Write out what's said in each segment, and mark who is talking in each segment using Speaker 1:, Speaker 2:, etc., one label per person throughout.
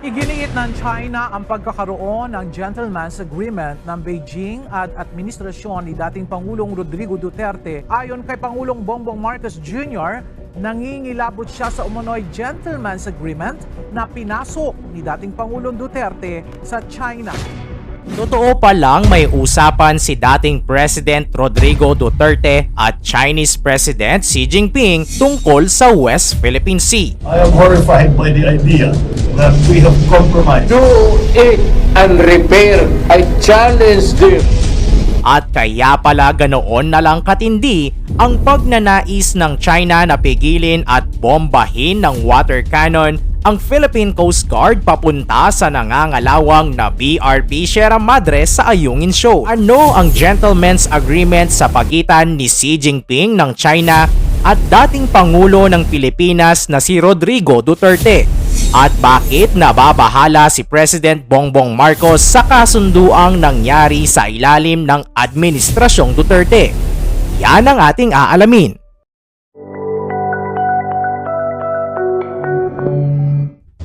Speaker 1: Iginiit ng China ang pagkakaroon ng gentleman's agreement ng Beijing at administrasyon ni dating Pangulong Rodrigo Duterte. Ayon kay Pangulong Bongbong Marcos Jr., nangingilabot siya sa umano'y gentleman's agreement na pinasok ni dating Pangulong Duterte sa China.
Speaker 2: Totoo pa lang may usapan si dating President Rodrigo Duterte at Chinese President Xi Jinping tungkol sa West Philippine Sea.
Speaker 3: I am horrified by the idea that we have compromised.
Speaker 4: Do it and repair. I challenge them.
Speaker 2: At kaya pala ganoon na lang katindi ang pagnanais ng China na pigilin at bombahin ng water cannon ang Philippine Coast Guard papunta sa nangangalawang na BRP Sierra Madre sa Ayungin Shoal. Ano ang gentleman's agreement sa pagitan ni Xi Jinping ng China at dating Pangulo ng Pilipinas na si Rodrigo Duterte? At bakit nababahala si President Bongbong Marcos sa kasunduang nangyari sa ilalim ng Administrasyong Duterte? Yan ang ating aalamin.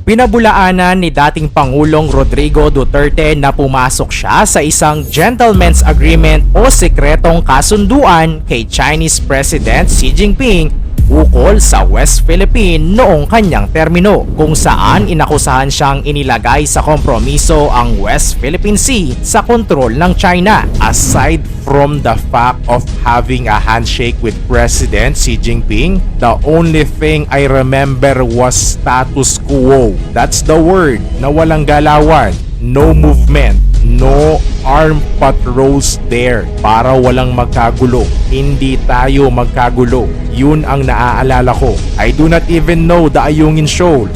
Speaker 2: Pinabulaanan ni dating Pangulong Rodrigo Duterte na pumasok siya sa isang gentleman's agreement o sekretong kasunduan kay Chinese President Xi Jinping ukol sa West Philippine noong kanyang termino, kung saan inakusahan siyang inilagay sa kompromiso ang West Philippine Sea sa kontrol ng China. Aside from the fact of having a handshake with President Xi Jinping, the only thing I remember was status quo. That's the word na walang galawan, no movement, no armed patrols there para walang magkagulo. Hindi tayo magkagulo. Yun ang naaalala ko. I do not even know the Ayungin Shoal.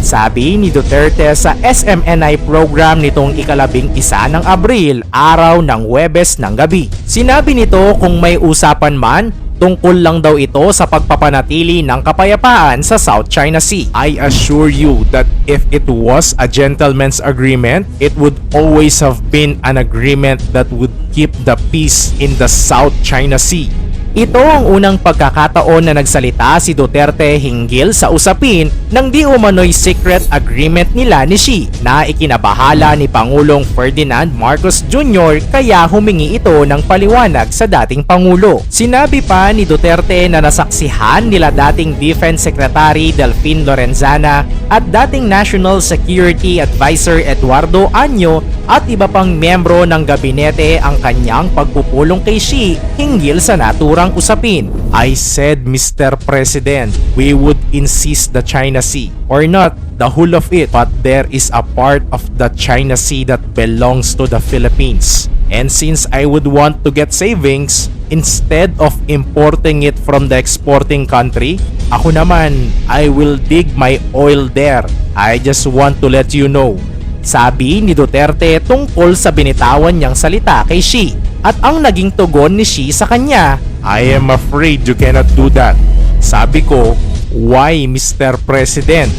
Speaker 2: Sabi ni Duterte sa SMNI program nitong ika-11 ng Abril, araw ng Huwebes ng gabi. Sinabi nito kung may usapan man, tungkol lang daw ito sa pagpapanatili ng kapayapaan sa South China Sea. I assure you that if it was a gentleman's agreement, it would always have been an agreement that would keep the peace in the South China Sea. Ito ang unang pagkakataon na nagsalita si Duterte hinggil sa usapin ng di umano'y secret agreement nila ni Xi na ikinabahala ni Pangulong Ferdinand Marcos Jr. kaya humingi ito ng paliwanag sa dating Pangulo. Sinabi pa ni Duterte na nasaksihan nila dating Defense Secretary Delfin Lorenzana at dating National Security Advisor Eduardo Año at iba pang miyembro ng gabinete ang kanyang pagpupulong kay Xi hinggil sa naturang usapin. I said, Mr. President, we would insist the China Sea, or not the whole of it, but there is a part of the China Sea that belongs to the Philippines. And since I would want to get savings, instead of importing it from the exporting country, ako naman, I will dig my oil there. I just want to let you know. Sabi ni Duterte tungkol sa binitawan niyang salita kay Xi at ang naging tugon ni Xi sa kanya, I am afraid you cannot do that. Sabi ko, why, Mr. President?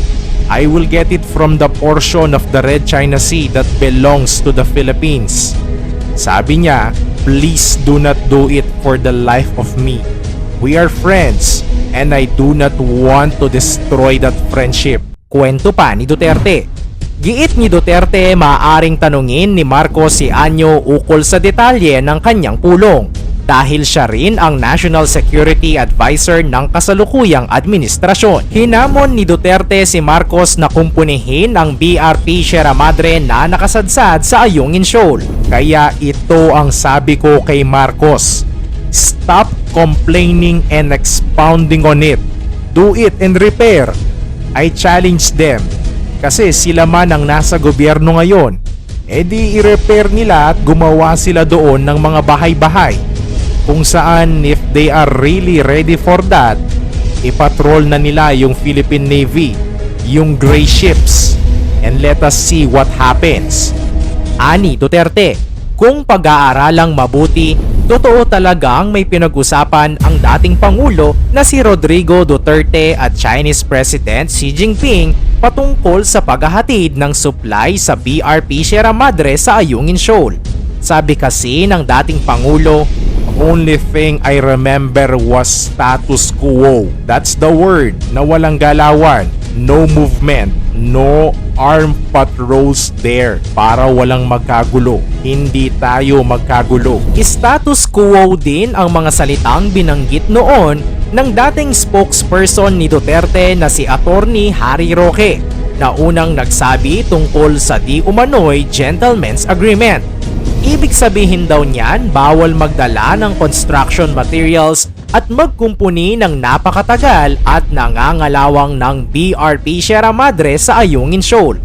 Speaker 2: I will get it from the portion of the Red China Sea that belongs to the Philippines. Sabi niya, please do not do it for the life of me. We are friends and I do not want to destroy that friendship. Kwento pa ni Duterte. Giit ni Duterte maaaring tanungin ni Marcos si Año ukol sa detalye ng kanyang pulong dahil siya rin ang National Security Advisor ng kasalukuyang administrasyon. Hinamon ni Duterte si Marcos na kumpunihin ang BRP Sierra Madre na nakasadsad sa Ayungin Shoal. Kaya ito ang sabi ko kay Marcos, stop complaining and expounding on it. Do it and repair. I challenge them. Kasi sila man ang nasa gobyerno ngayon, edi i-repair nila at gumawa sila doon ng mga bahay-bahay. Kung saan if they are really ready for that, ipatrol na nila yung Philippine Navy, yung gray ships, and let us see what happens. Ani Duterte, kung pag-aaralang mabuti, totoo talagang may pinag-usapan ang dating Pangulo na si Rodrigo Duterte at Chinese President Xi Jinping patungkol sa paghahatid ng supply sa BRP Sierra Madre sa Ayungin Shoal. Sabi kasi ng dating Pangulo, only thing I remember was status quo. That's the word na walang galawan, no movement, no armed patrols there para walang magkagulo. Hindi tayo magkagulo. Status quo din ang mga salitang binanggit noon ng dating spokesperson ni Duterte na si Attorney Harry Roque na unang nagsabi tungkol sa di umano'y gentleman's agreement. Ibig sabihin daw niyan, bawal magdala ng construction materials at magkumpuni ng napakatagal at nangangalawang ng BRP Sierra Madre sa Ayungin Shoal.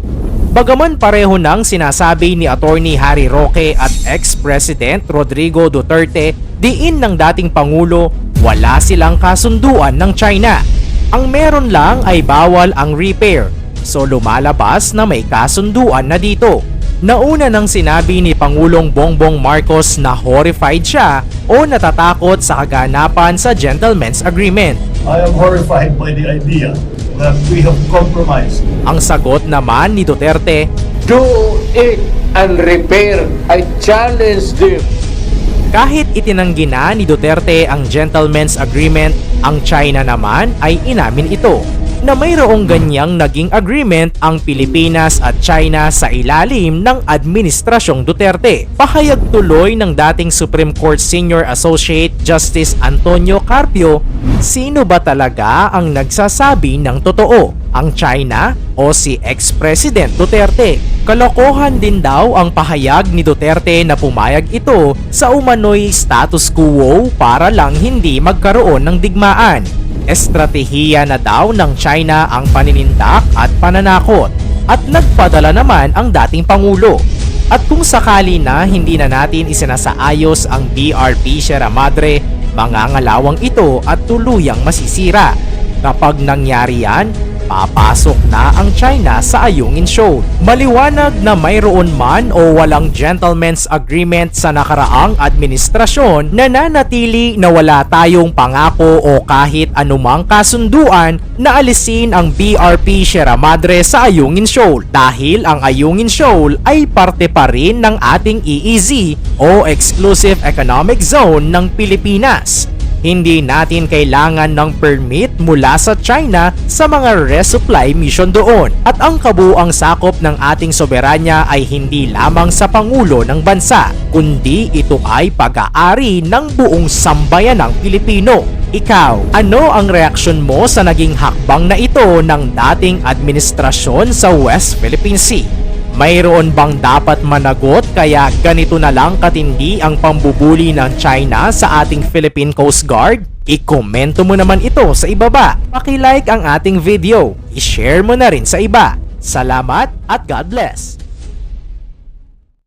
Speaker 2: Bagaman pareho ng sinasabi ni Attorney Harry Roque at ex-President Rodrigo Duterte, diin ng dating Pangulo, wala silang kasunduan ng China. Ang meron lang ay bawal ang repair, so lumalabas na may kasunduan na dito. Nauna nang sinabi ni Pangulong Bongbong Marcos na horrified siya o natatakot sa kaganapan sa gentleman's agreement.
Speaker 3: I am horrified by the idea that we have compromised.
Speaker 2: Ang sagot naman ni Duterte,
Speaker 4: Do it and repair. I challenge them.
Speaker 2: kahit itinanggi na ni Duterte ang gentleman's agreement, ang China naman ay inamin ito na mayroong ganyang naging agreement ang Pilipinas at China sa ilalim ng Administrasyong Duterte. Pahayag tuloy ng dating Supreme Court Senior Associate Justice Antonio Carpio, sino ba talaga ang nagsasabi ng totoo? Ang China o si ex-President Duterte? Kalokohan din daw ang pahayag ni Duterte na pumayag ito sa umano'y status quo para lang hindi magkaroon ng digmaan. Estratehiya na daw ng China ang paninindak at pananakot at nagpadala naman ang dating Pangulo. At kung sakali na hindi na natin isinasaayos ang BRP Sierra Madre, mangangalawang ito at tuluyang masisira. Kapag nangyari yan, papasok na ang China sa Ayungin Shoal. Maliwanag na mayroon man o walang gentleman's agreement sa nakaraang administrasyon, nananatili na wala tayong pangako o kahit anumang kasunduan na alisin ang BRP Sierra Madre sa Ayungin Shoal dahil ang Ayungin Shoal ay parte pa rin ng ating EEZ o Exclusive Economic Zone ng Pilipinas. Hindi natin kailangan ng permit mula sa China sa mga resupply mission doon. At ang kabuuang sakop ng ating soberanya ay hindi lamang sa Pangulo ng bansa, kundi ito ay pag-aari ng buong sambayanang Pilipino. Ikaw, ano ang reaksyon mo sa naging hakbang na ito ng dating administrasyon sa West Philippine Sea? Mayroon bang dapat managot kaya ganito na lang katindi ang pambubuli ng China sa ating Philippine Coast Guard? I-komento mo naman ito sa ibaba. Paki-like ang ating video. I-share mo na rin sa iba. Salamat at God bless!